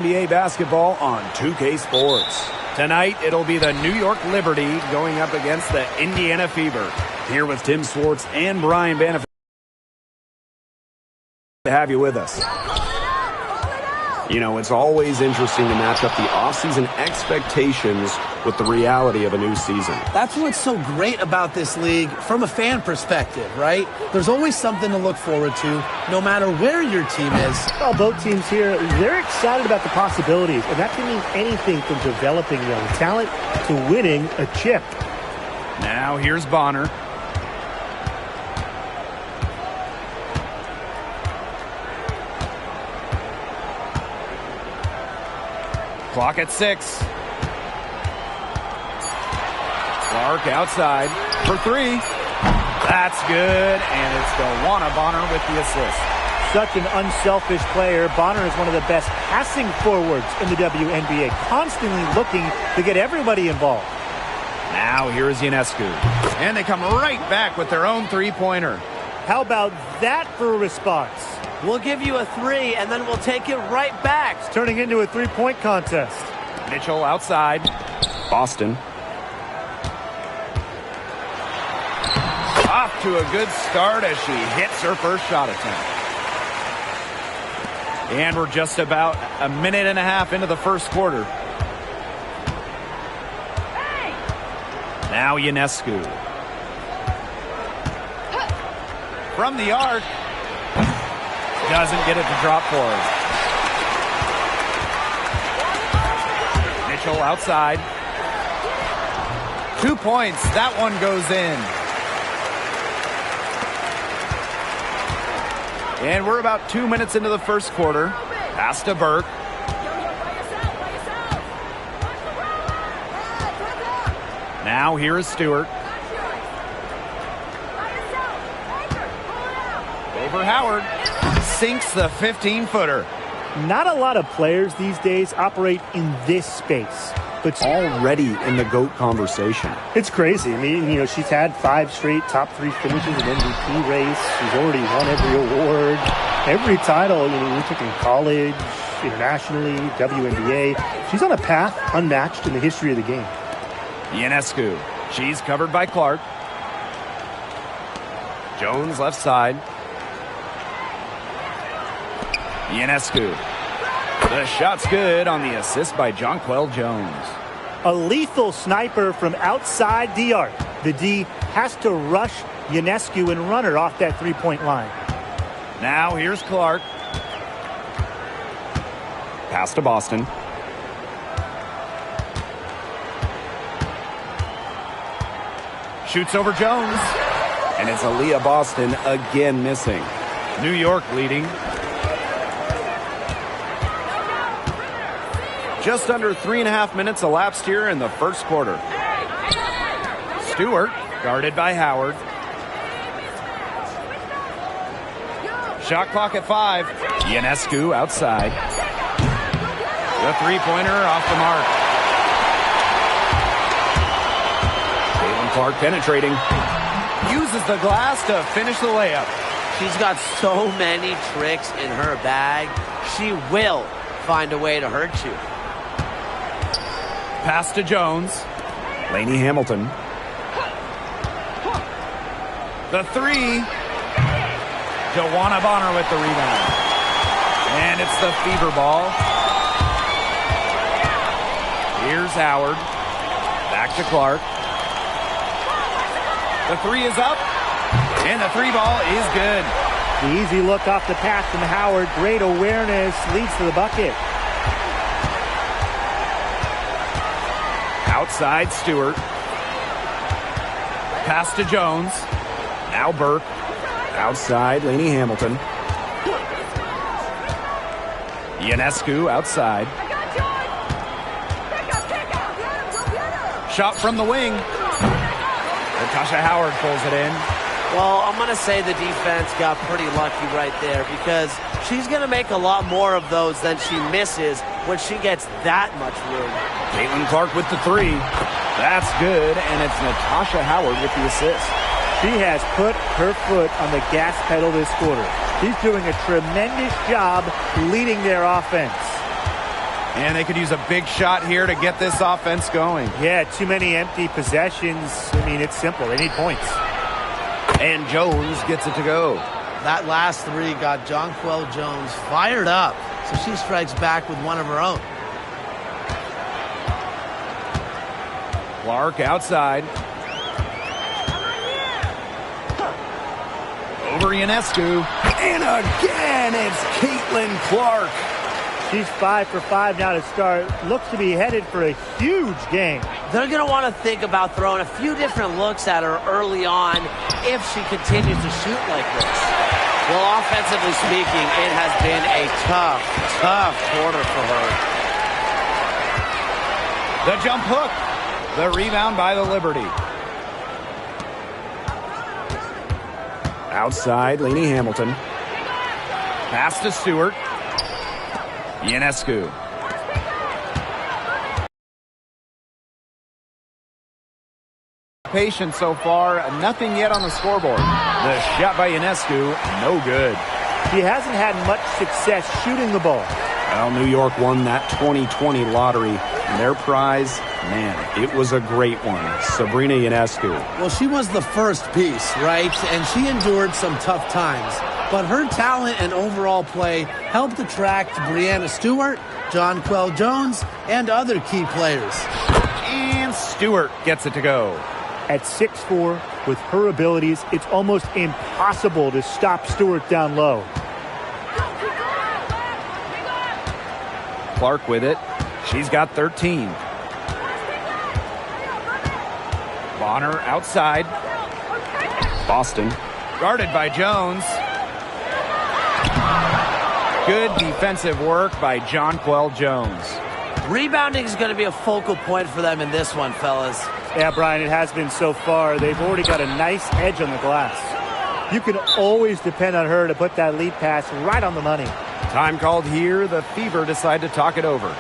NBA basketball on 2K Sports. Tonight, it'll be the New York Liberty going up against the Indiana Fever. Here with Tim Swartz and Brian Bannifer to have you with us. You know, it's always interesting to match up the offseason expectations with the reality of a new season. That's what's so great about this league from a fan perspective, right? There's always something to look forward to, no matter where your team is. Well, both teams here, they're excited about the possibilities, and that can mean anything from developing young talent to winning a chip. Now here's Bonner. Clock at 6. Clark outside for 3. That's good, and it's DeWanna Bonner with the assist. Such an unselfish player. Bonner is one of the best passing forwards in the WNBA, constantly looking to get everybody involved. Now here is Ionescu, and they come right back with their own three-pointer. How about that for a response? We'll give you a 3, and then we'll take it right back. It's turning into a three-point contest. Mitchell outside. Boston. Off to a good start as she hits her first shot attempt. And we're just about a minute and a half into the first quarter. Now Ionescu. From the arc. Doesn't get it to drop for her. Mitchell outside. 2 points. That one goes in. And we're about 2 minutes into the first quarter. Pass to Burke. Now here is Stewart. Over Howard. Sinks the 15-footer. Not a lot of players these days operate in this space, but already in the GOAT conversation. It's crazy. I mean, you know, she's had 5 straight top 3 finishes in MVP race. She's already won every award, every title. You know, we took in college, internationally, WNBA. She's on a path unmatched in the history of the game. Ionescu. She's covered by Clark. Jones left side. Ionescu. The shot's good on the assist by Jonquel Jones. A lethal sniper from outside the arc. The D has to rush Ionescu and run her off that three-point line. Now here's Clark. Pass to Boston. Shoots over Jones. And it's Aaliyah Boston again missing. New York leading. Just under 3.5 minutes elapsed here in the first quarter. Stewart, guarded by Howard. Shot clock at 5. Ionescu outside. The three-pointer off the mark. Catlin Clark penetrating. Uses the glass to finish the layup. She's got so many tricks in her bag. She will find a way to hurt you. Pass to Jones. Lainey Hamilton. The 3. DeWanna Bonner with the rebound. And it's the Fever ball. Here's Howard. Back to Clark. The 3 is up. And the 3 ball is good. The easy look off the pass from Howard. Great awareness. Leads to the bucket. Outside Stewart. Pass to Jones. Now Burke. Outside Lainey Hamilton. Ionescu outside. Shot from the wing. Natasha Howard pulls it in. Well, I'm going to say the defense got pretty lucky right there because she's going to make a lot more of those than she misses when she gets that much room. Catlin Clark with the 3. That's good, and it's Natasha Howard with the assist. She has put her foot on the gas pedal this quarter. She's doing a tremendous job leading their offense. And they could use a big shot here to get this offense going. Yeah, too many empty possessions. I mean, it's simple. They need points. And Jones gets it to go. That last three got Jonquel Jones fired up, so she strikes back with one of her own. Clark outside. Over Ionescu. And again, it's Catlin Clark. She's 5 for 5 now to start. Looks to be headed for a huge game. They're going to want to think about throwing a few different looks at her early on if she continues to shoot like this. Well, offensively speaking, it has been a tough quarter for her. The jump hook. The rebound by the Liberty. Outside, Lainey Hamilton. Pass to Stewart. Ionescu. Patient so far, nothing yet on the scoreboard. The shot by Ionescu, no good. He hasn't had much success shooting the ball. Well, New York won that 2020 lottery. And their prize, man, it was a great one. Sabrina Ionescu. Well, she was the first piece, right? And she endured some tough times. But her talent and overall play helped attract Breanna Stewart, Jonquel Jones, and other key players. And Stewart gets it to go. At 6'4", with her abilities, it's almost impossible to stop Stewart down low. Clark with it. She's got 13. Bonner outside. Boston. Guarded by Jones. Good defensive work by Jonquel Jones. Rebounding is going to be a focal point for them in this one, fellas. Yeah, Brian, it has been so far. They've already got a nice edge on the glass. You can always depend on her to put that lead pass right on the money. Time called here. The Fever decide to talk it over.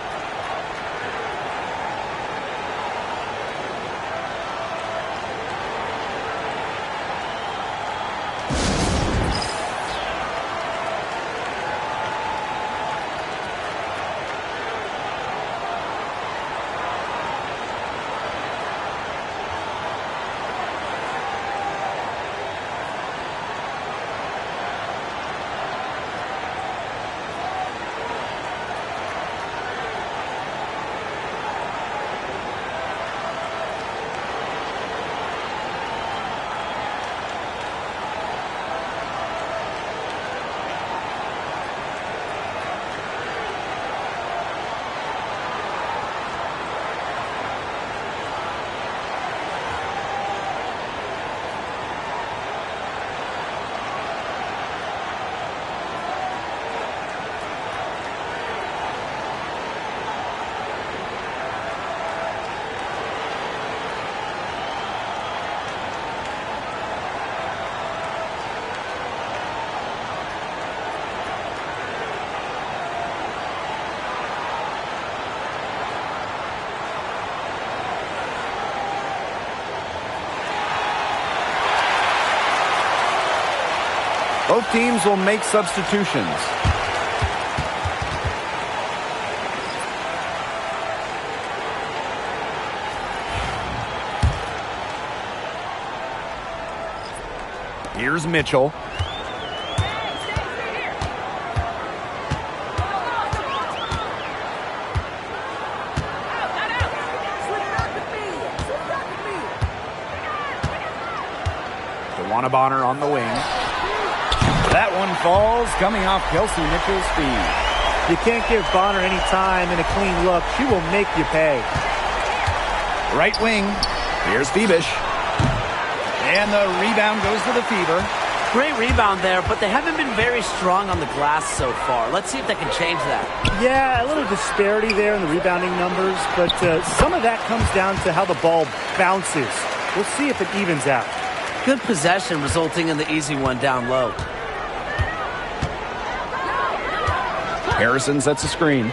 Both teams will make substitutions. Here's Mitchell. DeWanna Bonner on the wing. That one falls, coming off Kelsey Mitchell's feet. You can't give Bonner any time and a clean look. She will make you pay. Right wing. Here's Febish. And the rebound goes to the Fever. Great rebound there, but they haven't been very strong on the glass so far. Let's see if they can change that. Yeah, a little disparity there in the rebounding numbers, but some of that comes down to how the ball bounces. We'll see if it evens out. Good possession resulting in the easy one down low. Harrison sets a screen.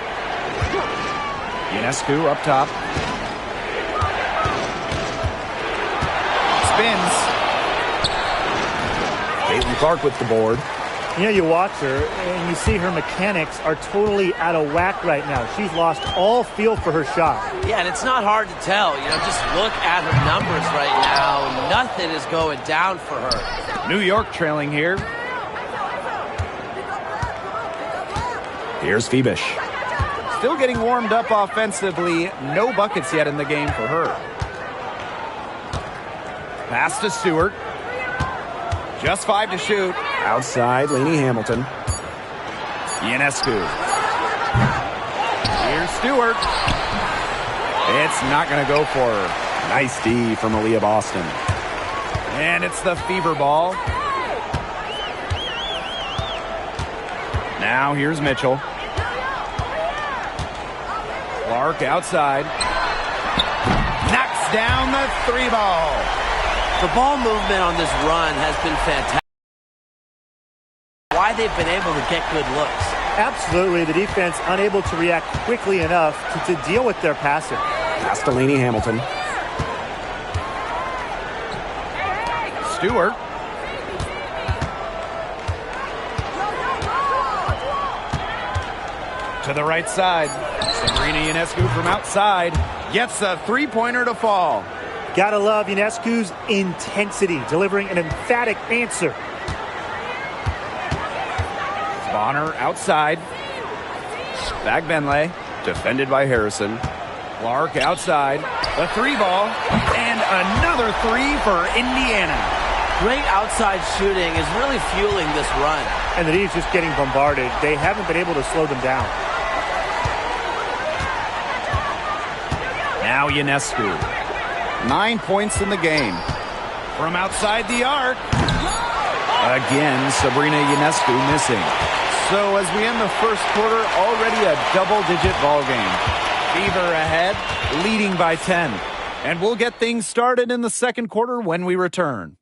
Ionescu up top. Spins. Caitlin Clark with the board. You know, you watch her and you see her mechanics are totally out of whack right now. She's lost all feel for her shot. Yeah, and it's not hard to tell. You know, just look at her numbers right now. Nothing is going down for her. New York trailing here. Here's Phoebish. Still getting warmed up offensively. No buckets yet in the game for her. Pass to Stewart. Just 5 to shoot. Outside, Lainey Hamilton. Ionescu. Here's Stewart. It's not going to go for her. Nice D from Aaliyah Boston. And it's the Fever ball. Now here's Mitchell. Clark outside. Knocks down the 3 ball. The ball movement on this run has been fantastic. Why they've been able to get good looks. Absolutely. The defense unable to react quickly enough to deal with their passing. Pass to Lainey Hamilton. Stewart. To the right side. Sabrina Ionescu from outside gets a 3-pointer to fall. Gotta love Ionescu's intensity, delivering an emphatic answer. Bonner outside. Bagbenle defended by Harrison. Clark outside. The 3 ball. And another 3 for Indiana. Great outside shooting is really fueling this run. And the D's just getting bombarded. They haven't been able to slow them down. Now Ionescu. 9 points in the game. From outside the arc. Again, Sabrina Ionescu missing. So as we end the first quarter, already a double-digit ball game. Fever ahead, leading by 10. And we'll get things started in the second quarter when we return.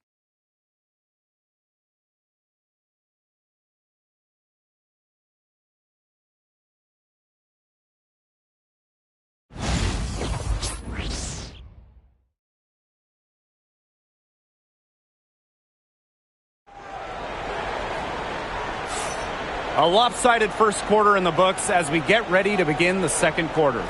A lopsided first quarter in the books as we get ready to begin the second quarter.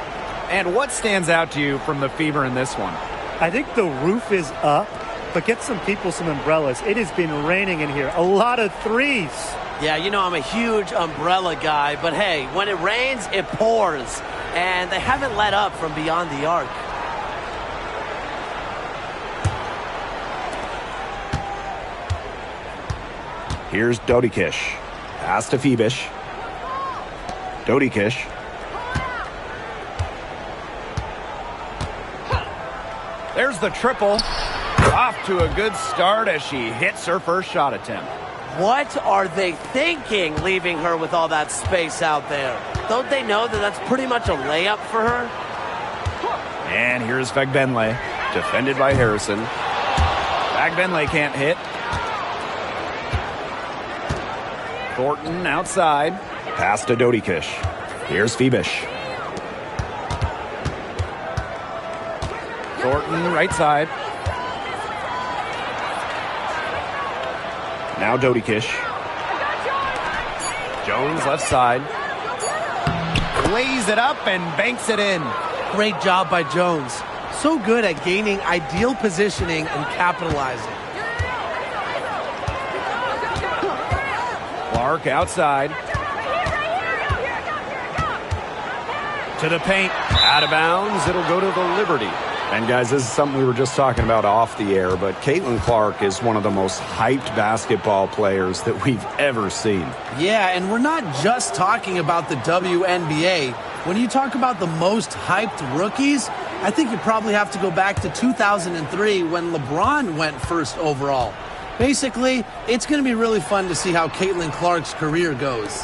And what stands out to you from the Fever in this one? I think the roof is up, but get some people some umbrellas. It has been raining in here. A lot of threes. Yeah, you know I'm a huge umbrella guy, but hey, when it rains, it pours. And they haven't let up from beyond the arc. Here's Dodikish. Pass to Phoebish. Dodikish. There's the triple. Off to a good start as she hits her first shot attempt. What are they thinking, leaving her with all that space out there? Don't they know that that's pretty much a layup for her? And here's Bagbenle, defended by Harrison. Bagbenle can't hit. Thornton outside. Pass to Dodikish. Here's Phoebish. Thornton right side. Now Dodikish. Jones left side. Lays it up and banks it in. Great job by Jones. So good at gaining ideal positioning and capitalizing. Clark outside. To the paint. Out of bounds. It'll go to the Liberty. And guys, this is something we were just talking about off the air, but Catlin Clark is one of the most hyped basketball players that we've ever seen. Yeah, and we're not just talking about the WNBA. When you talk about the most hyped rookies, I think you probably have to go back to 2003 when LeBron went first overall. Basically, it's going to be really fun to see how Catlin Clark's career goes.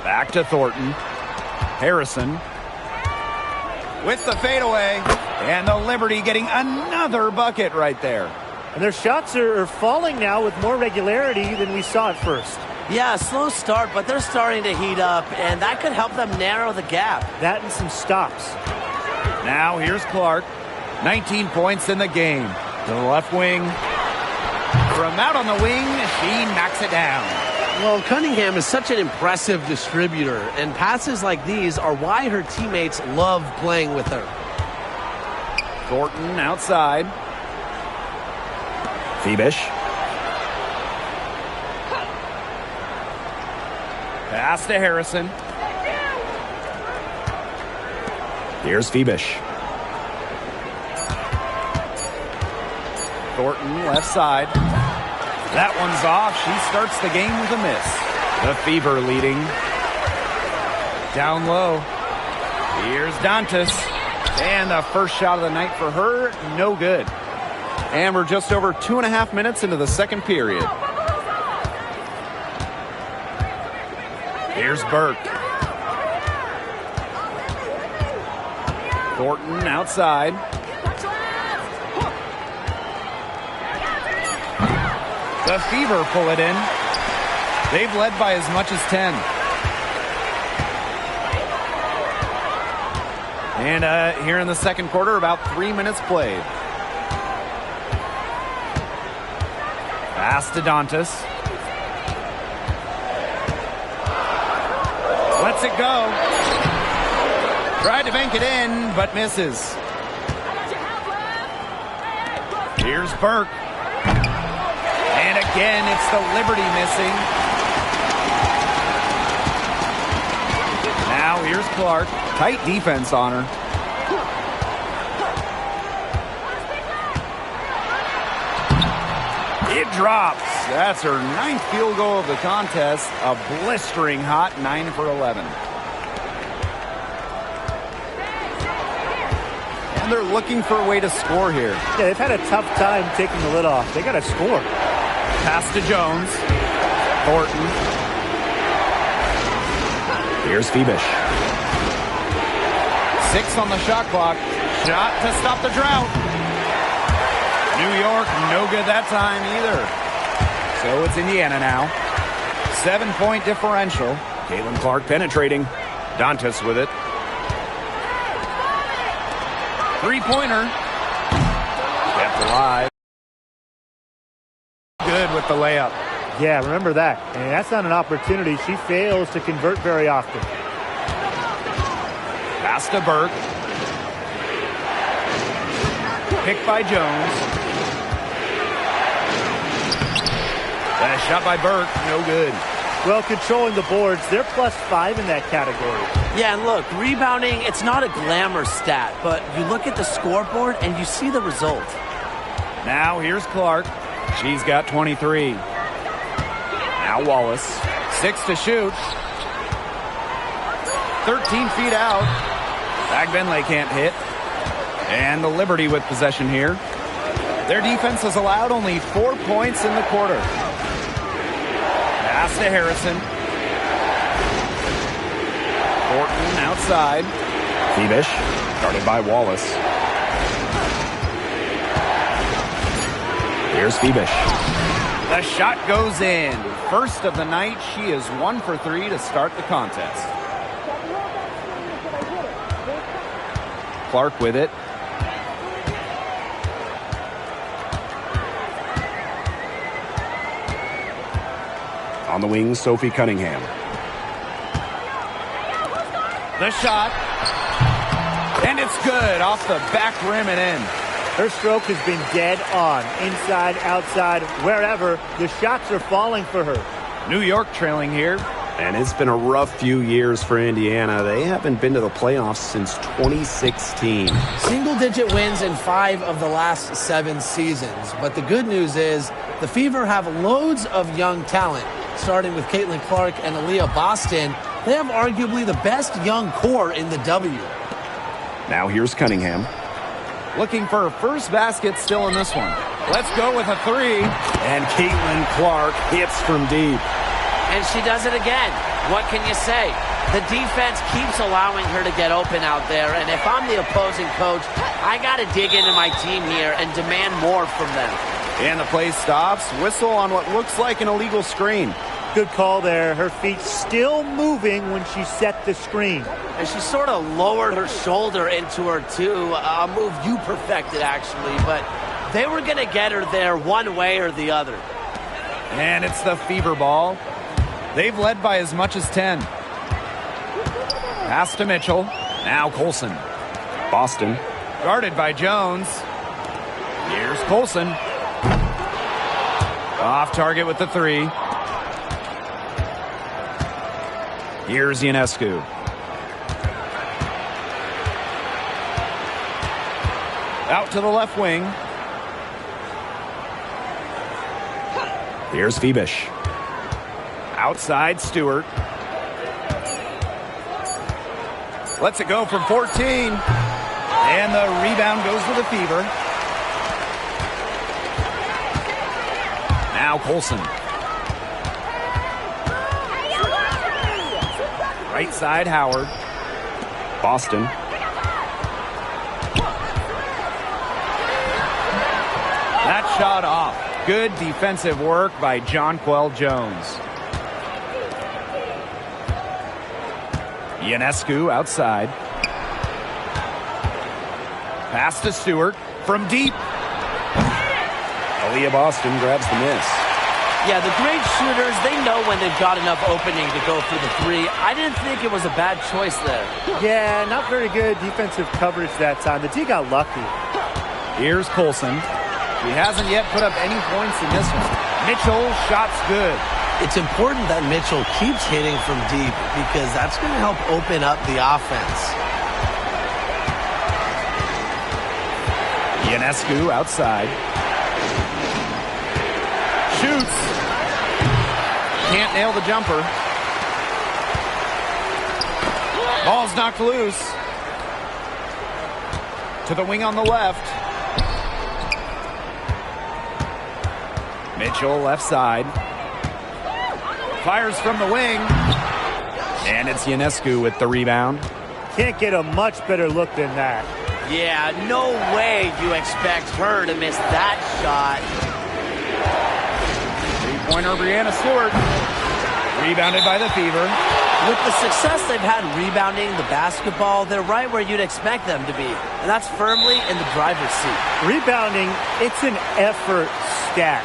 Back to Thornton. Harrison with the fadeaway. And the Liberty getting another bucket right there. And their shots are falling now with more regularity than we saw at first. Yeah, slow start, but they're starting to heat up, and that could help them narrow the gap. That and some stops. Now here's Clark. 19 points in the game. To the left wing. From out on the wing, she knocks it down. Well, Cunningham is such an impressive distributor, and passes like these are why her teammates love playing with her. Thornton outside. Phoebish. Pass to Harrison. Here's Phoebish. Thornton left side. That one's off. She starts the game with a miss. The Fever leading. Down low. Here's Dantas. And the first shot of the night for her, no good. And we're just over 2.5 minutes into the second period. Here's Burke. Thornton outside. The Fever pull it in. They've led by as much as 10. And here in the second quarter, about 3 minutes played. Pass to Dantas. Lets it go. Tried to bank it in, but misses. Here's Burke. And again, it's the Liberty missing. Now here's Clark. Tight defense on her. It drops. That's her 9th field goal of the contest. A blistering hot 9 for 11. And they're looking for a way to score here. Yeah, they've had a tough time taking the lid off. They got to score. Pass to Jones. Thornton. Here's Phoebish. 6 on the shot clock. Shot to stop the drought. New York, no good that time either. So it's Indiana now. 7-point differential. Caitlin Clark penetrating. Dantas with it. Three-pointer. Kept alive. Good with the layup. Yeah, remember that. And that's not an opportunity. She fails to convert very often. Pass to Burke. Picked by Jones. A shot by Burke, no good. Well, controlling the boards, they're +5 in that category. Yeah, and look, rebounding, it's not a glamour stat, but you look at the scoreboard and you see the result. Now here's Clark. She's got 23. Now Wallace. 6 to shoot. 13 feet out. Agbenley can't hit. And the Liberty with possession here. Their defense has allowed only 4 points in the quarter. Pass to Harrison. Thornton outside. Phoebish, guarded by Wallace. Here's Phoebish. The shot goes in. First of the night, she is 1 for 3 to start the contest. Clark with it. On the wing, Sophie Cunningham. The shot. And it's good. Off the back rim and in. Her stroke has been dead on. Inside, outside, wherever. The shots are falling for her. New York trailing here. And it's been a rough few years for Indiana. They haven't been to the playoffs since 2016. Single-digit wins in 5 of the last 7 seasons. But the good news is the Fever have loads of young talent. Starting with Caitlin Clark and Aaliyah Boston, they have arguably the best young core in the W. Now here's Cunningham. Looking for her first basket still in this one. Let's go with a 3. And Caitlin Clark hits from deep. And she does it again. What can you say? The defense keeps allowing her to get open out there, and if I'm the opposing coach, I got to dig into my team here and demand more from them. And the play stops. Whistle on what looks like an illegal screen. Good call there. Her feet still moving when she set the screen. And she sort of lowered her shoulder into her, too. A move you perfected, actually. But they were going to get her there one way or the other. And it's the Fever ball. They've led by as much as 10. Pass to Mitchell. Now Colson. Boston. Guarded by Jones. Here's Colson. Off target with the 3. Here's Ionescu. Out to the left wing. Here's Febish. Outside Stewart. Lets it go from 14. And the rebound goes to the Fever. Now Colson. Right side Howard. Boston. That shot off. Good defensive work by Jonquel Jones. Ionescu outside. Pass to Stewart from deep. Aaliyah Boston grabs the miss. Yeah, the great shooters, they know when they've got enough opening to go for the 3. I didn't think it was a bad choice there. Yeah, not very good defensive coverage that time. The D got lucky. Here's Colson. He hasn't yet put up any points in this one. Mitchell, shot's good. It's important that Mitchell keeps hitting from deep because that's going to help open up the offense. Ionescu outside. Shoots. Can't nail the jumper. Ball's knocked loose. To the wing on the left. Mitchell left side. Fires from the wing. And it's Ionescu with the rebound. Can't get a much better look than that. Yeah, no way you expect her to miss that shot. Three-pointer Brianna Stewart. Rebounded by the Fever. With the success they've had rebounding the basketball, they're right where you'd expect them to be. And that's firmly in the driver's seat. Rebounding, it's an effort stat.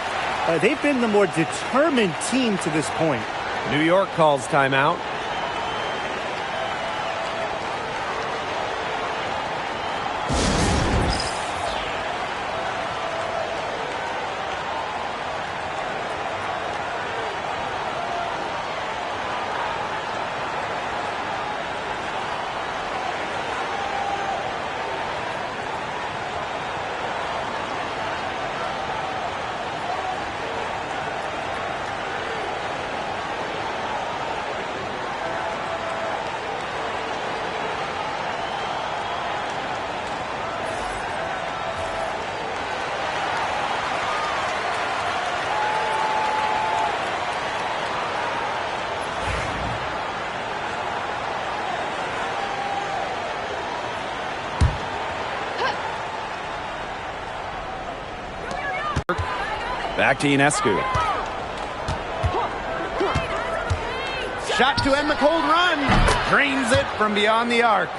They've been the more determined team to this point. New York calls timeout. Back to Ionescu. Shot to end the cold run. Drains it from beyond the arc.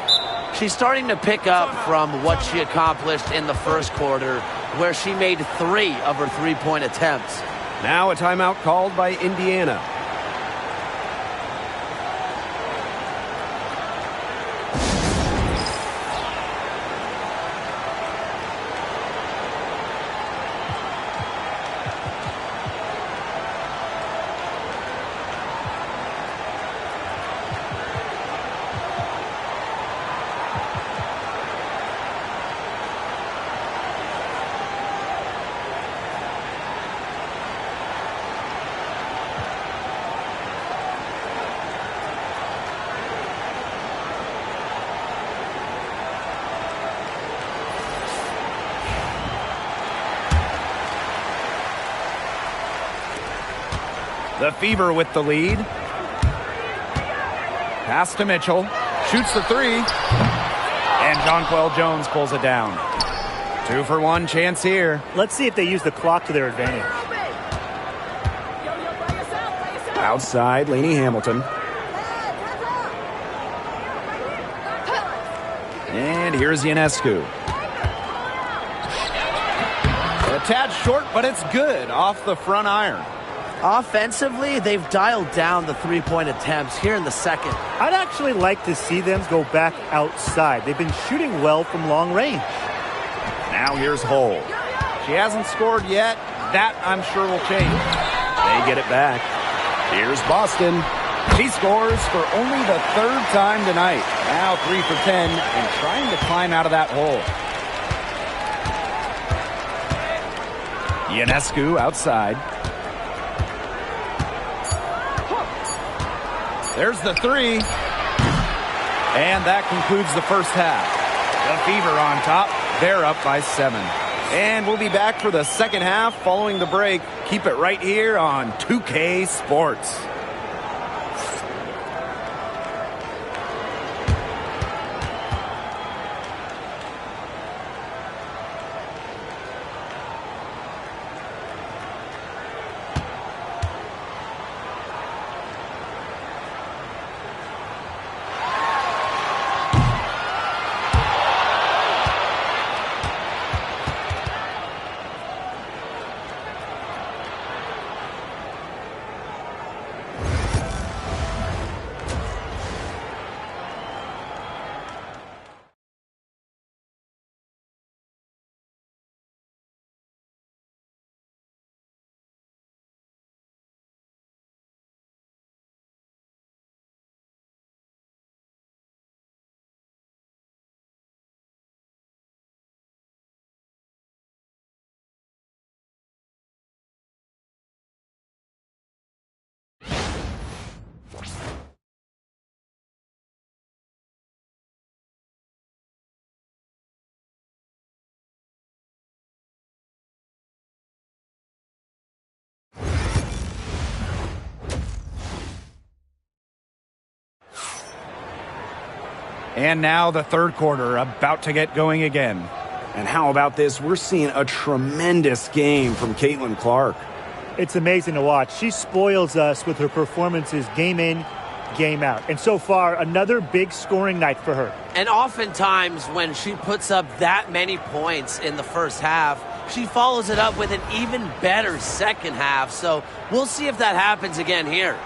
She's starting to pick up from what she accomplished in the first quarter, where she made 3 of her three-point attempts. Now a timeout called by Indiana. The Fever with the lead. Pass to Mitchell. Shoots the 3. And Jonquel Jones pulls it down. 2 for 1 chance here. Let's see if they use the clock to their advantage. Outside, Lainey Hamilton. And here's Ionescu. A tad short, but it's good off the front iron. Offensively, they've dialed down the three-point attempts here in the second. I'd actually like to see them go back outside. They've been shooting well from long range. Now here's Hull. She hasn't scored yet. That, I'm sure, will change. They get it back. Here's Boston. She scores for only the third time tonight. Now 3 for 10 and trying to climb out of that hole. Ionescu outside. There's the three. And that concludes the first half. The Fever on top. They're up by 7. And we'll be back for the second half following the break. Keep it right here on 2K Sports. And now the third quarter about to get going again. And how about this? We're seeing a tremendous game from Catlin Clark. It's amazing to watch. She spoils us with her performances game in, game out. And so far, another big scoring night for her. And oftentimes when she puts up that many points in the first half, she follows it up with an even better second half. So we'll see if that happens again here.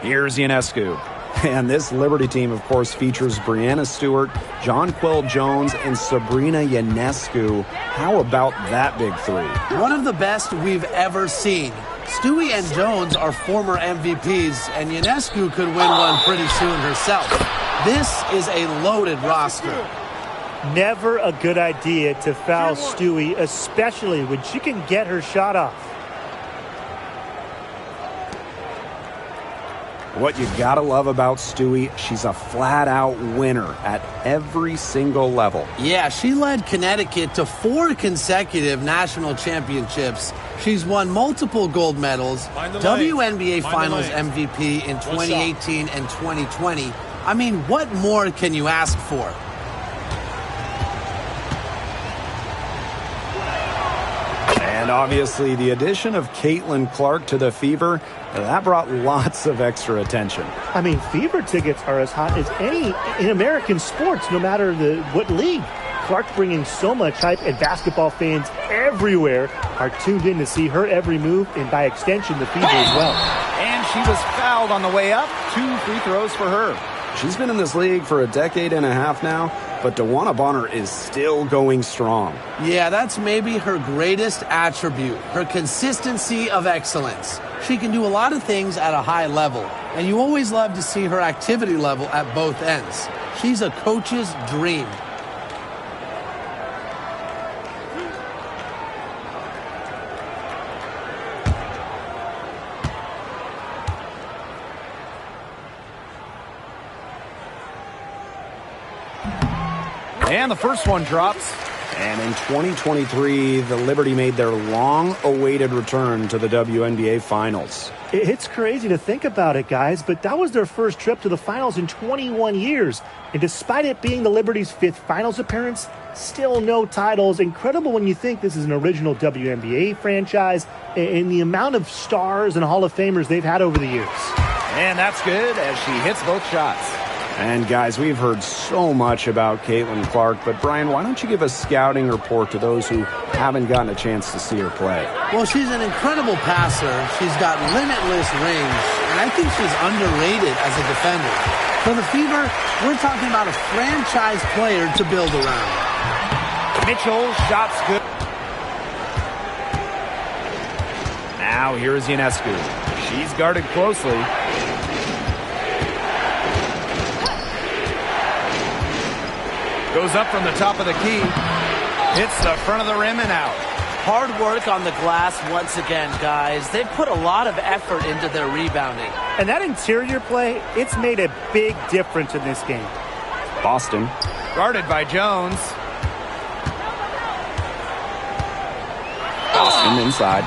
Here's Ionescu. And this Liberty team, of course, features Brianna Stewart, Jonquel Jones, and Sabrina Ionescu. How about that big three? One of the best we've ever seen. Stewie and Jones are former MVPs, and Ionescu could win one pretty soon herself. This is a loaded roster. Never a good idea to foul Stewie, especially when she can get her shot off. What you gotta love about Stewie, she's a flat-out winner at every single level. Yeah, she led Connecticut to 4 consecutive national championships. She's won multiple gold medals, WNBA Finals MVP in 2018 and 2020. I mean, what more can you ask for? And obviously, the addition of Catlin Clark to the Fever, that brought lots of extra attention. I mean, Fever tickets are as hot as any in American sports, no matter what league. Clark bringing so much hype, and basketball fans everywhere are tuned in to see her every move, and by extension, the Fever as well. And she was fouled on the way up. 2 free throws for her. She's been in this league for a decade and a half now, but DeWanna Bonner is still going strong. Yeah, that's maybe her greatest attribute, her consistency of excellence. She can do a lot of things at a high level, and you always love to see her activity level at both ends. She's a coach's dream. And the first one drops. And in 2023, the Liberty made their long-awaited return to the WNBA Finals. It's crazy to think about it, guys, but that was their first trip to the finals in 21 years. And despite it being the Liberty's 5th finals appearance, still no titles. Incredible when you think this is an original WNBA franchise and the amount of stars and Hall of Famers they've had over the years. And that's good as she hits both shots. And guys, we've heard so much about Catlin Clark, but Brian, why don't you give a scouting report to those who haven't gotten a chance to see her play? Well, she's an incredible passer. She's got limitless range, and I think she's underrated as a defender. For the Fever, we're talking about a franchise player to build around. Mitchell, shots good. Now here is Ionescu. She's guarded closely. Goes up from the top of the key. Hits the front of the rim and out. Hard work on the glass once again, guys. They've put a lot of effort into their rebounding. And that interior play, it's made a big difference in this game. Boston. Guarded by Jones. Boston inside.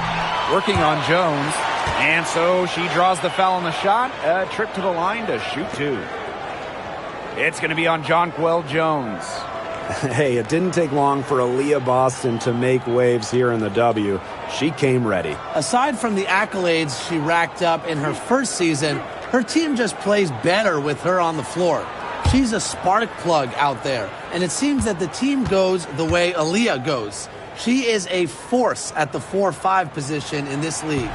Working on Jones. And so she draws the foul on the shot. A trip to the line to shoot 2. It's going to be on Jonquel Jones. Hey, it didn't take long for Aaliyah Boston to make waves here in the W. She came ready. Aside from the accolades she racked up in her first season, her team just plays better with her on the floor. She's a spark plug out there, and it seems that the team goes the way Aaliyah goes. She is a force at the 4-5 position in this league.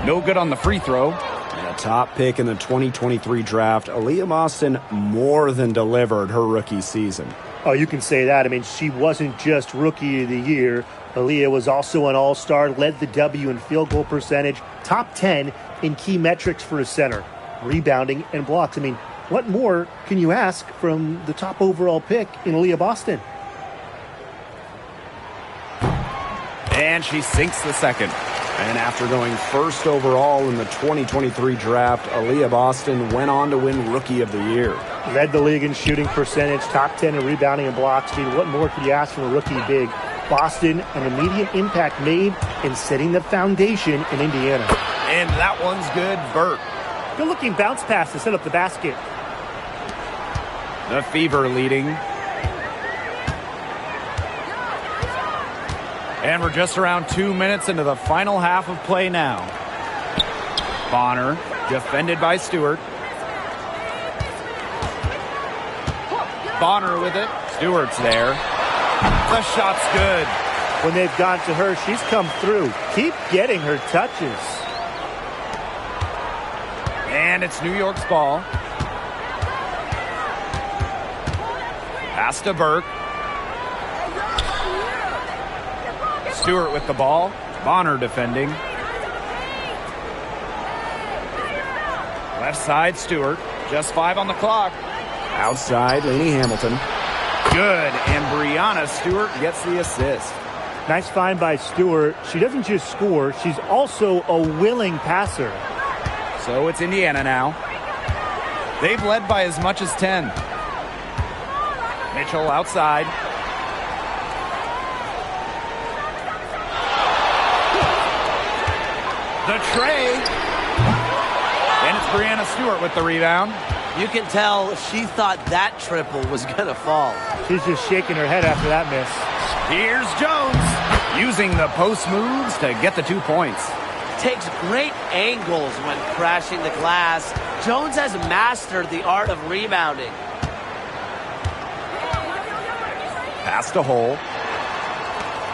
No good on the free throw. And a top pick in the 2023 draft, Aaliyah Boston more than delivered her rookie season. Oh, you can say that. I mean, she wasn't just Rookie of the Year. Aaliyah was also an All-Star, led the W in field goal percentage, top 10 in key metrics for a center, rebounding and blocks. I mean, what more can you ask from the top overall pick in Aaliyah Boston? And she sinks the second. And after going first overall in the 2023 draft, Aaliyah Boston went on to win Rookie of the Year. Led the league in shooting percentage, top 10 in rebounding and blocks. I mean, what more could you ask from a rookie big? Boston, an immediate impact made in setting the foundation in Indiana. And that one's good. Burt. Good looking bounce pass to set up the basket. The Fever leading. And we're just around 2 minutes into the final half of play now. Bonner, defended by Stewart. Bonner with it. Stewart's there. The shot's good. When they've gone to her, she's come through. Keep getting her touches. And it's New York's ball. Pass to Burke. Stewart with the ball. Bonner defending. Left side, Stewart. Just 5 on the clock. Outside, Lainey Hamilton. Good, and Brianna Stewart gets the assist. Nice find by Stewart. She doesn't just score, she's also a willing passer. So it's Indiana now. They've led by as much as 10. Mitchell outside. The tray. And it's Brianna Stewart with the rebound. You can tell she thought that triple was going to fall. She's just shaking her head after that miss. Here's Jones using the post moves to get the 2 points. Takes great angles when crashing the glass. Jones has mastered the art of rebounding. Pass to Hole.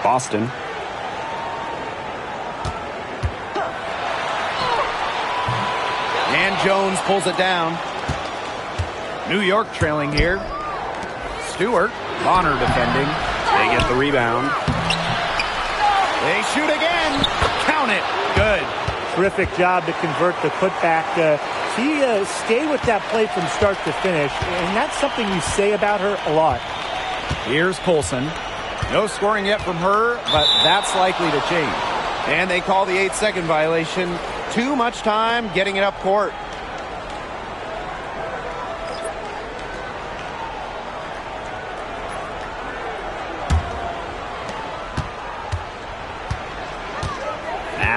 Boston. And Jones pulls it down. New York trailing here. Stewart. Bonner defending. They get the rebound. They shoot again. Count it. Good. Terrific job to convert the putback. She stayed with that play from start to finish, and that's something you say about her a lot. Here's Colson. No scoring yet from her, but that's likely to change. And they call the 8-second violation. Too much time getting it up court.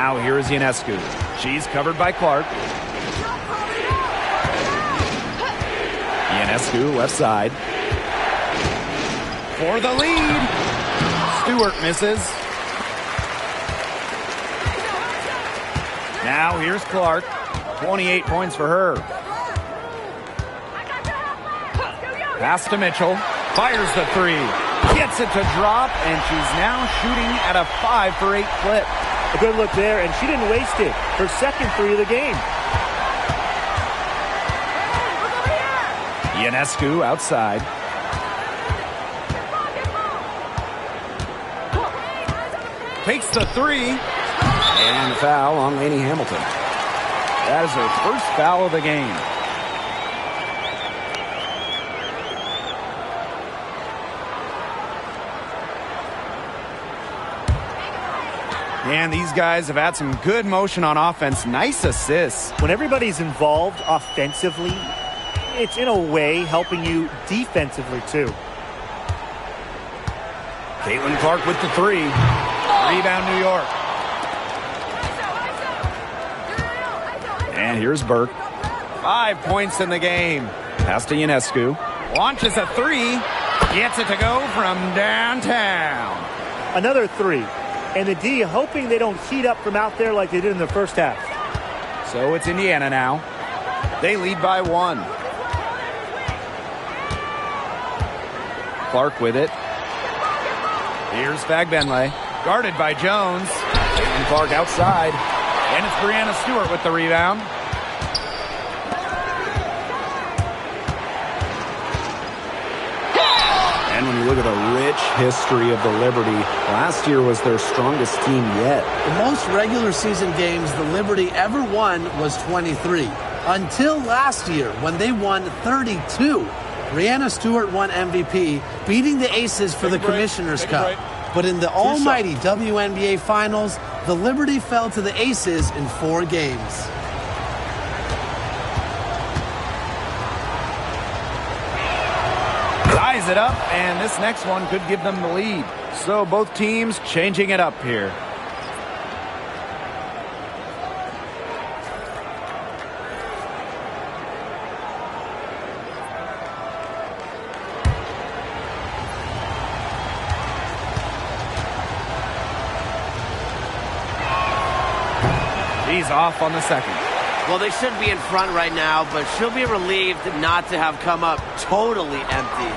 Now here's Ionescu. She's covered by Clark. Ionescu left side. For the lead. Stewart misses. Now here's Clark. 28 points for her. Pass to Mitchell. Fires the three. Gets it to drop, and she's now shooting at a 5 for 8 clip. A good look there, and she didn't waste it. Her second three of the game. Ionescu outside. Takes the three. And a foul on Lainey Hamilton. That is her first foul of the game. And these guys have had some good motion on offense. Nice assists. When everybody's involved offensively, it's in a way helping you defensively too. Catlin Clark with the three. Rebound, New York. And here's Burke. 5 points in the game. Pass to Ionescu. Launches a three. Gets it to go from downtown. Another three. And the D hoping they don't heat up from out there like they did in the first half. So it's Indiana now. They lead by 1. Clark with it. Here's Fagbenle. Guarded by Jones. And Clark outside. And it's Brianna Stewart with the rebound. And when you look at the rich history of the Liberty, last year was their strongest team yet. The most regular season games the Liberty ever won was 23. Until last year when they won 32. Brianna Stewart won MVP, beating the Aces for the Commissioner's Cup. But in the almighty WNBA Finals, the Liberty fell to the Aces in 4 games. Ties it up, and this next one could give them the lead. So both teams changing it up here. He's off on the second. Well, they should be in front right now, but she'll be relieved not to have come up totally empty.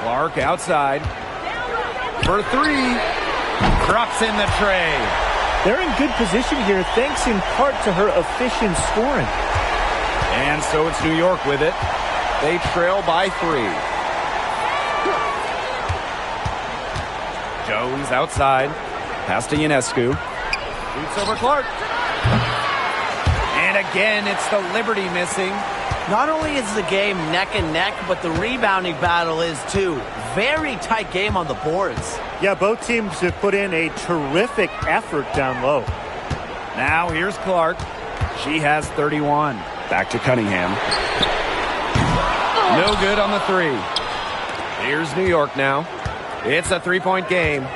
Clark outside. For three. Drops in the tray. They're in good position here, thanks in part to her efficient scoring. And so it's New York with it. They trail by 3. Jones outside. Pass to Ionescu. Shoots over Clark. And again, it's the Liberty missing. Not only is the game neck and neck, but the rebounding battle is too. Very tight game on the boards. Yeah, both teams have put in a terrific effort down low. Now here's Clark. She has 31. Back to Cunningham. No good on the three. Here's New York now. It's a 3-point game.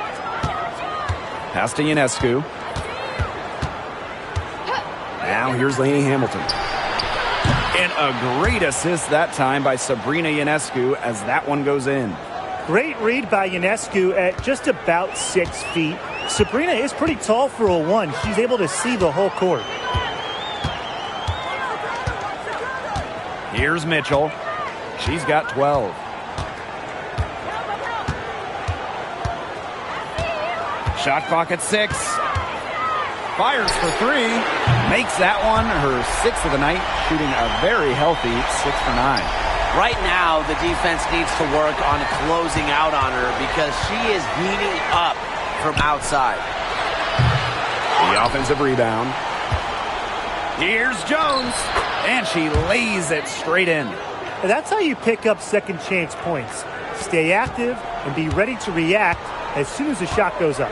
Pass to Ionescu. Now here's Lainey Hamilton. And a great assist that time by Sabrina Ionescu as that one goes in. Great read by Ionescu at just about 6 feet. Sabrina is pretty tall for a 1. She's able to see the whole court. Here's Mitchell. She's got 12. Shot clock at 6. Fires for 3. Makes that one her 6th of the night, shooting a very healthy 6 for 9. Right now, the defense needs to work on closing out on her because she is heating up from outside. The offensive rebound. Here's Jones, and she lays it straight in. And that's how you pick up second chance points. Stay active and be ready to react as soon as the shot goes up.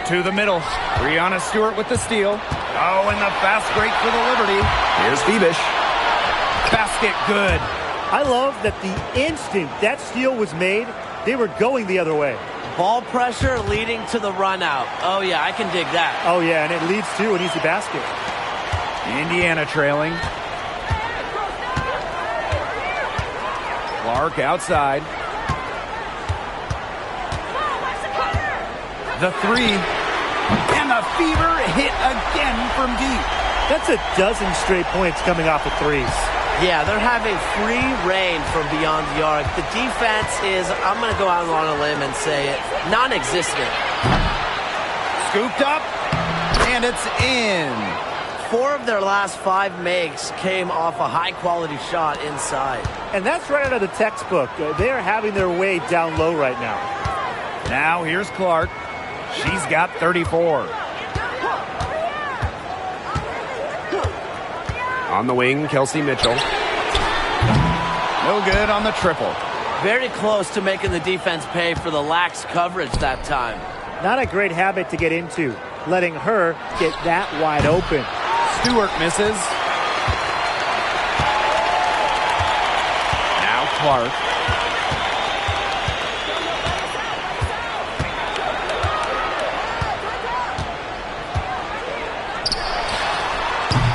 To the middle. Brianna Stewart with the steal. Oh, and the fast break for the Liberty. Here's Phoebish. Basket good. I love that the instant that steal was made, They were going the other way. Ball pressure leading to the run out. Oh, yeah, I can dig that. Oh, yeah, and it leads to an easy basket. Indiana trailing. Clark outside. The three. And the Fever hit again from deep. That's a dozen straight points coming off of threes. Yeah, they're having free reign from beyond the arc. The defense is, I'm going to go out on a limb and say it, non-existent. Scooped up, and it's in. 4 of their last 5 makes came off a high-quality shot inside. And that's right out of the textbook. They're having their way down low right now. Now here's Clark. She's got 34. On the wing, Kelsey Mitchell. No good on the triple. Very close to making the defense pay for the lax coverage that time. Not a great habit to get into, letting her get that wide open. Stewart misses. Now Clark.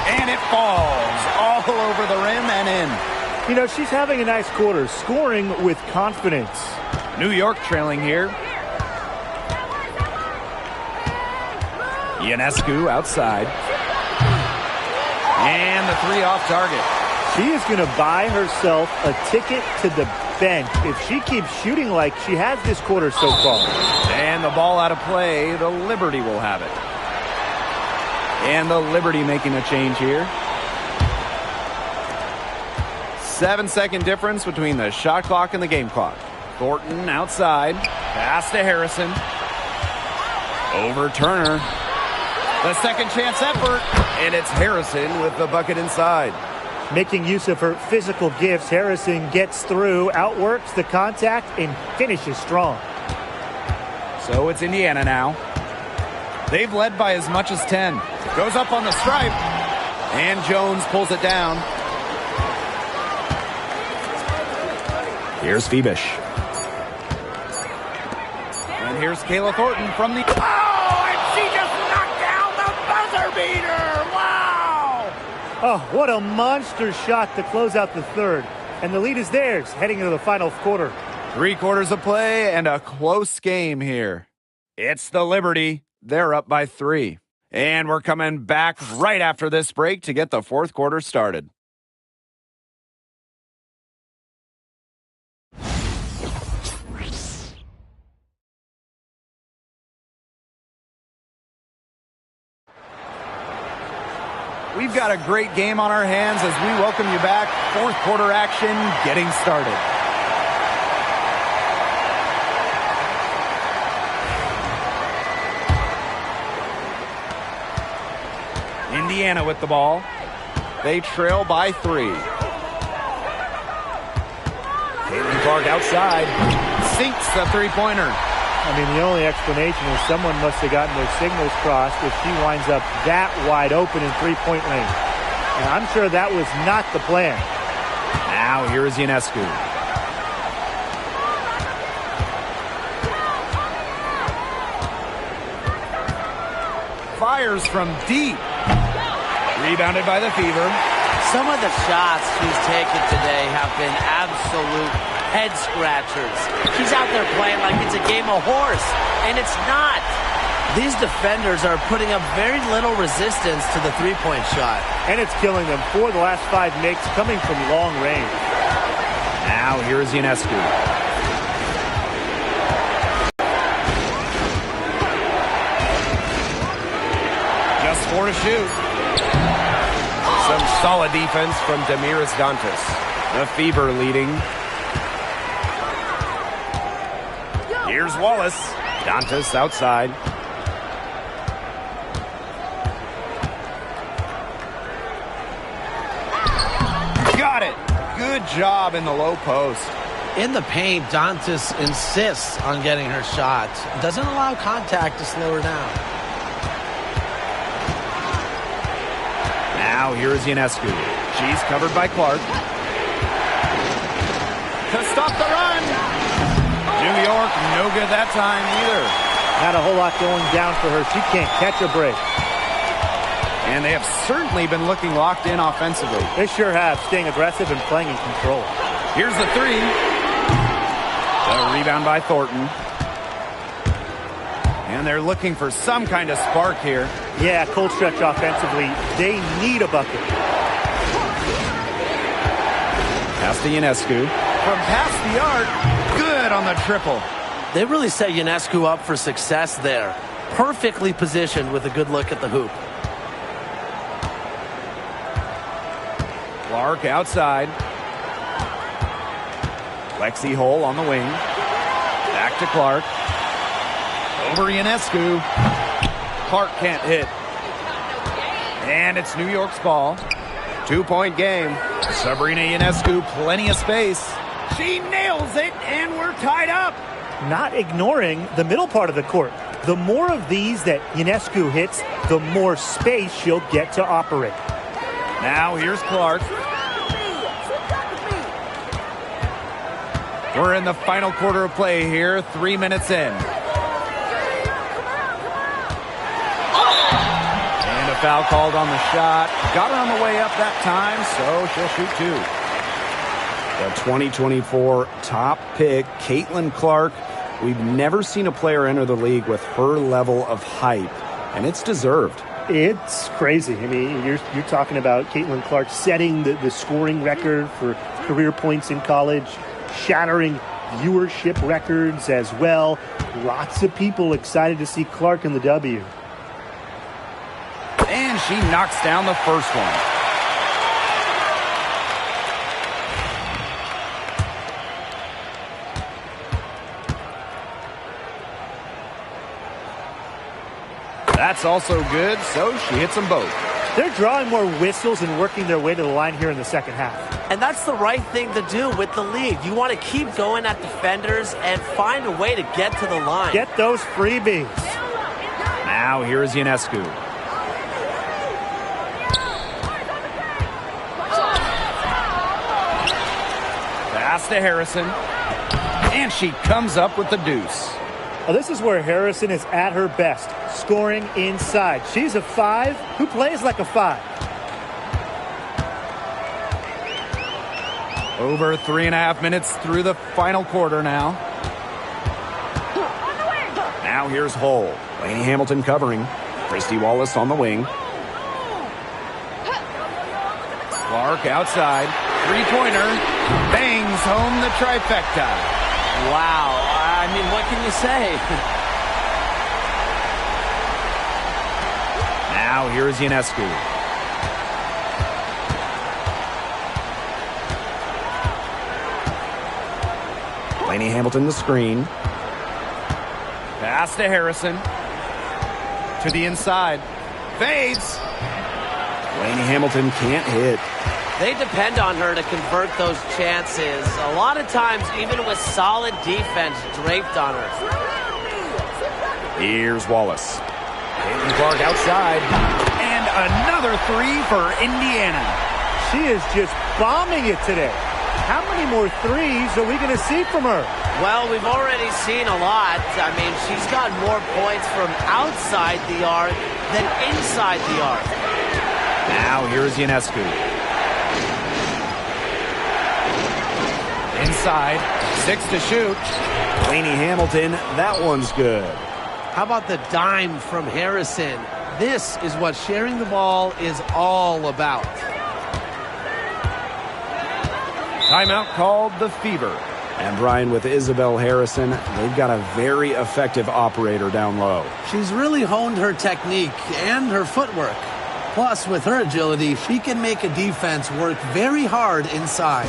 And it falls all over the rim and in. You know, she's having a nice quarter, scoring with confidence. New York trailing here. Ionescu outside. And the three off target. She is going to buy herself a ticket to the bench if she keeps shooting like she has this quarter so far. And the ball out of play. The Liberty will have it. And the Liberty making a change here. 7-second difference between the shot clock and the game clock. Thornton outside. Pass to Harrison. Over Turner. The second chance effort. And it's Harrison with the bucket inside. Making use of her physical gifts, Harrison gets through, outworks the contact, and finishes strong. So it's Indiana now. They've led by as much as 10. Goes up on the stripe. And Jones pulls it down. Here's Phoebish. And here's Kayla Thornton from the... Oh, and she just knocked down the buzzer beater! Wow! Oh, what a monster shot to close out the third. And the lead is theirs, heading into the final quarter. 3 quarters of play and a close game here. It's the Liberty. They're up by 3. And we're coming back right after this break to get the fourth quarter started. We've got a great game on our hands as we welcome you back. Fourth quarter action getting started. Indiana with the ball. They trail by 3. Caitlin Clark outside. Sinks the three-pointer. I mean, the only explanation is someone must have gotten their signals crossed if she winds up that wide open in three-point range. And I'm sure that was not the plan. Now here's Ionescu. Fires from deep. Rebounded by the Fever. Some of the shots she's taken today have been absolute head scratchers. She's out there playing like it's a game of horse, and it's not. These defenders are putting up very little resistance to the three-point shot. And it's killing them. 4 of the last 5 makes coming from long range. Now here's Ionescu. Just 4 to shoot. Some solid defense from Damiris Dantas. The Fever leading. Here's Wallace. Dantas outside. Got it. Good job in the low post. In the paint, Dantas insists on getting her shot. Doesn't allow contact to slow her down. Now here's Ionescu. She's covered by Clark. To stop the run. New York, no good that time either. Not a whole lot going down for her. She can't catch a break. And they have certainly been looking locked in offensively. They sure have, staying aggressive and playing in control. Here's the three. The rebound by Thornton. And they're looking for some kind of spark here. Yeah, cold stretch offensively. They need a bucket. Pass to Ionescu. From past the arc, good on the triple. They really set Ionescu up for success there. Perfectly positioned with a good look at the hoop. Clark outside. Lexi Hole on the wing. Back to Clark. Over Ionescu. Clark can't hit. And it's New York's ball. 2-point game. Sabrina Ionescu, plenty of space. She nails it, and we're tied up. Not ignoring the middle part of the court. The more of these that Ionescu hits, the more space she'll get to operate. Now here's Clark. We're in the final quarter of play here, 3 minutes in. And a foul called on the shot. Got her on the way up that time, so she'll shoot two. The 2024 top pick, Catlin Clark. We've never seen a player enter the league with her level of hype, and it's deserved. It's crazy. I mean, you're talking about Catlin Clark setting the scoring record for career points in college, shattering viewership records as well. Lots of people excited to see Clark in the W. And she knocks down the first one. That's also good, so she hits them both. They're drawing more whistles and working their way to the line here in the second half. And that's the right thing to do with the lead. You want to keep going at defenders and find a way to get to the line. Get those freebies. Now here's Ionescu. Pass to Harrison. And she comes up with the deuce. Well, this is where Harrison is at her best, scoring inside. She's a 5 who plays like a 5. Over 3.5 minutes through the final quarter now. Now here's Hull. Lainey Hamilton covering. Christy Wallace on the wing. Clark outside. Three-pointer. Bangs home the trifecta. Wow. I mean, what can you say? Now here's Ionescu. Lainey Hamilton the screen. Pass to Harrison. To the inside. Fades. Lainey Hamilton can't hit. They depend on her to convert those chances. A lot of times, even with solid defense draped on her. Here's Wallace. Caitlin Clark outside. And another three for Indiana. She is just bombing it today. How many more threes are we going to see from her? Well, we've already seen a lot. I mean, she's got more points from outside the arc than inside the arc. Now here's Ionescu. Inside, 6 to shoot. Lainey Hamilton, that one's good. How about the dime from Harrison? This is what sharing the ball is all about. Timeout called the Fever. And Brian, with Isabel Harrison, they've got a very effective operator down low. She's really honed her technique and her footwork. Plus, with her agility, she can make a defense work very hard inside.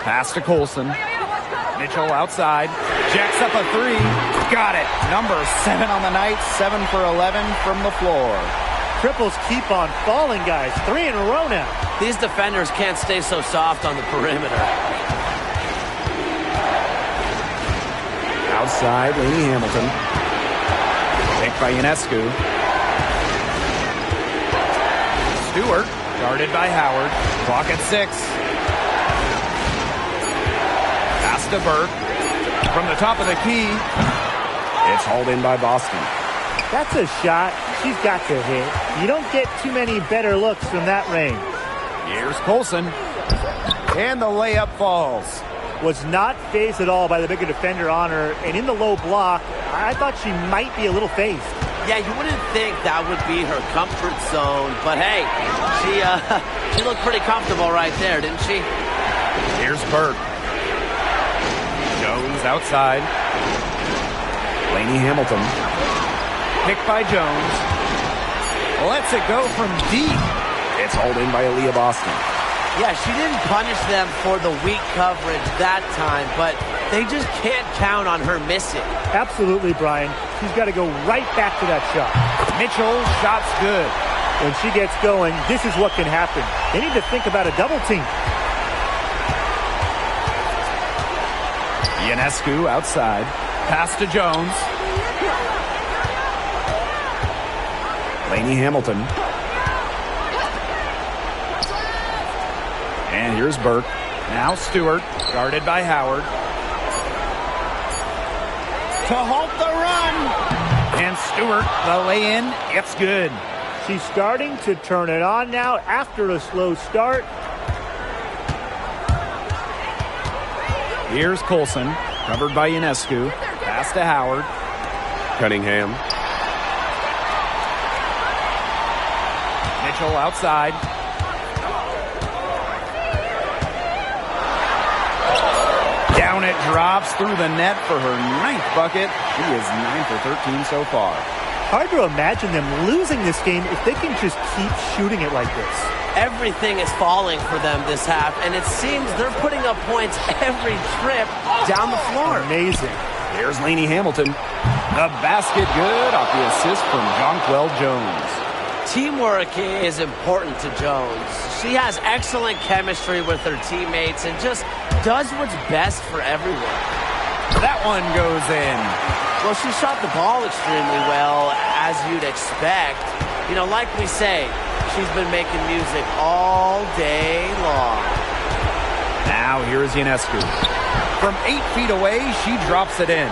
Pass to Colson. Mitchell outside. Jacks up a three. Got it. Number 7 on the night. 7 for 11 from the floor. Triples keep on falling, guys. 3 in a row now. These defenders can't stay so soft on the perimeter. Outside, Laney Hamilton. Picked by Ionescu. Stewart, guarded by Howard. Clock at 6. Pass to Burke. From the top of the key. It's hauled in by Boston. That's a shot she's got to hit. You don't get too many better looks from that range. Here's Colson. And the layup falls. Was not phased at all by the bigger defender on her. And in the low block, I thought she might be a little phased. Yeah, you wouldn't think that would be her comfort zone. But hey, she looked pretty comfortable right there, didn't she? Here's Burke. Jones outside. Laney Hamilton. Picked by Jones. Lets it go from deep. It's hauled in by Aaliyah Boston. Yeah, she didn't punish them for the weak coverage that time, but they just can't count on her missing. Absolutely, Brian. She's got to go right back to that shot. Mitchell, shot's good. When she gets going, this is what can happen. They need to think about a double team. Ionescu outside. Pass to Jones. Laney Hamilton. And here's Burke. Now Stewart, guarded by Howard. To halt the run. And Stewart, the lay-in, it's good. She's starting to turn it on now after a slow start. Here's Colson, covered by Ionescu. Pass to Howard. Cunningham. Mitchell outside. Down it drops through the net for her 9th bucket. She is 9 for 13 so far. Hard to imagine them losing this game if they can just keep shooting it like this. Everything is falling for them this half, and it seems they're putting up points every trip down the floor. Amazing. Here's Laney Hamilton. The basket good off the assist from Jonquel Jones. Teamwork is important to Jones. She has excellent chemistry with her teammates and just does what's best for everyone. That one goes in. Well, she shot the ball extremely well, as you'd expect. You know, like we say, she's been making music all day long. Now here's Ionescu. From 8 feet away, she drops it in.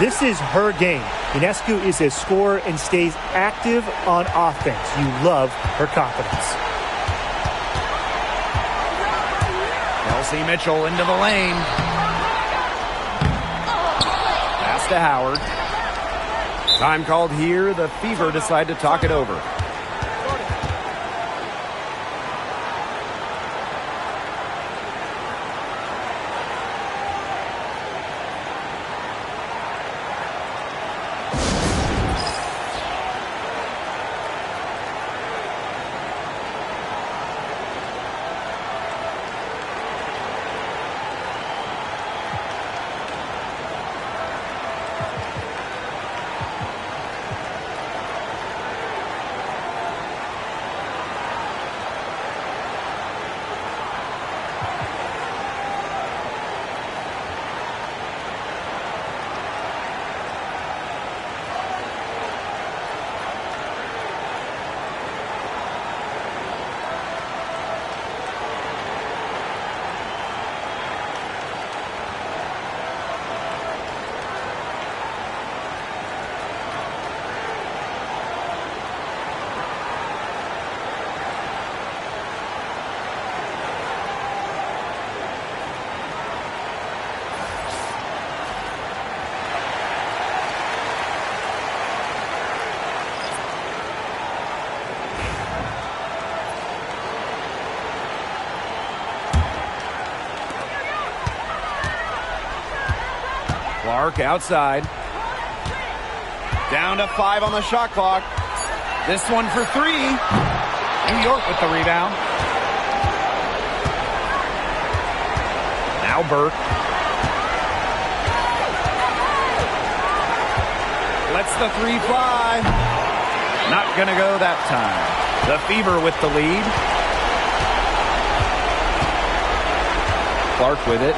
This is her game. Ionescu is a scorer and stays active on offense. You love her confidence. Kelsey Mitchell into the lane. Pass to Howard. Time called here. The Fever decide to talk it over. Clark outside. Down to 5 on the shot clock. This one for 3. New York with the rebound. Now Burke. Lets the three fly. Not going to go that time. The Fever with the lead. Clark with it.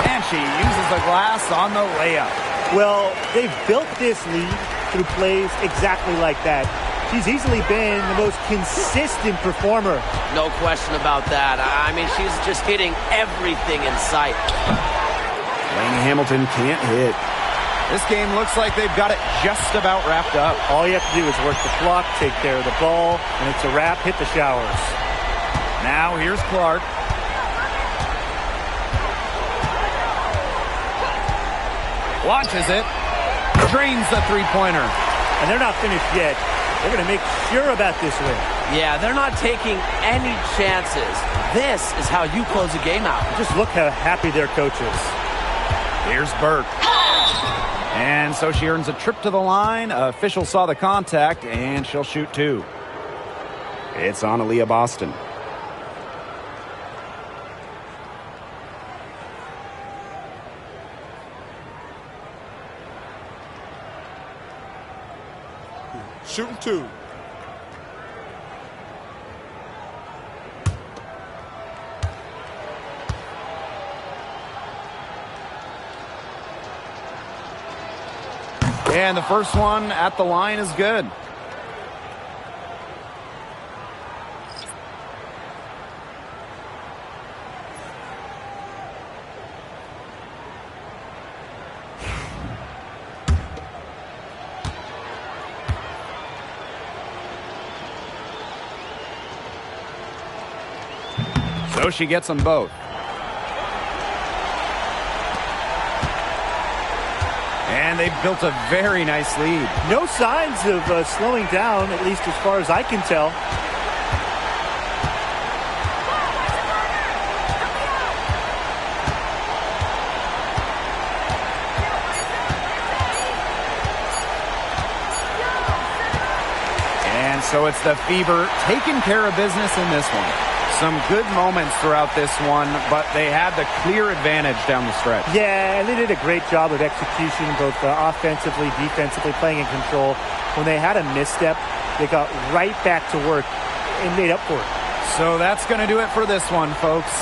And she uses the glass on the layup. Well, they've built this lead through plays exactly like that. She's easily been the most consistent performer. No question about that. I mean, she's just hitting everything in sight. Lainey Hamilton can't hit. This game looks like they've got it just about wrapped up. All you have to do is work the clock, take care of the ball, and it's a wrap. Hit the showers. Now here's Clark. Launches it. Drains the three-pointer. And they're not finished yet. They're going to make sure about this win. Yeah, they're not taking any chances. This is how you close a game out. Just look how happy their coach is. Here's Burke. And so she earns a trip to the line. Official saw the contact, and she'll shoot two. It's on Aaliyah Boston. Shooting two. And the first one at the line is good. So she gets them both. And they've built a very nice lead. No signs of slowing down, at least as far as I can tell. And so it's the Fever taking care of business in this one. Some good moments throughout this one, but they had the clear advantage down the stretch. Yeah, and they did a great job of execution, both offensively, defensively, playing in control. When they had a misstep, they got right back to work and made up for it. So that's going to do it for this one, folks.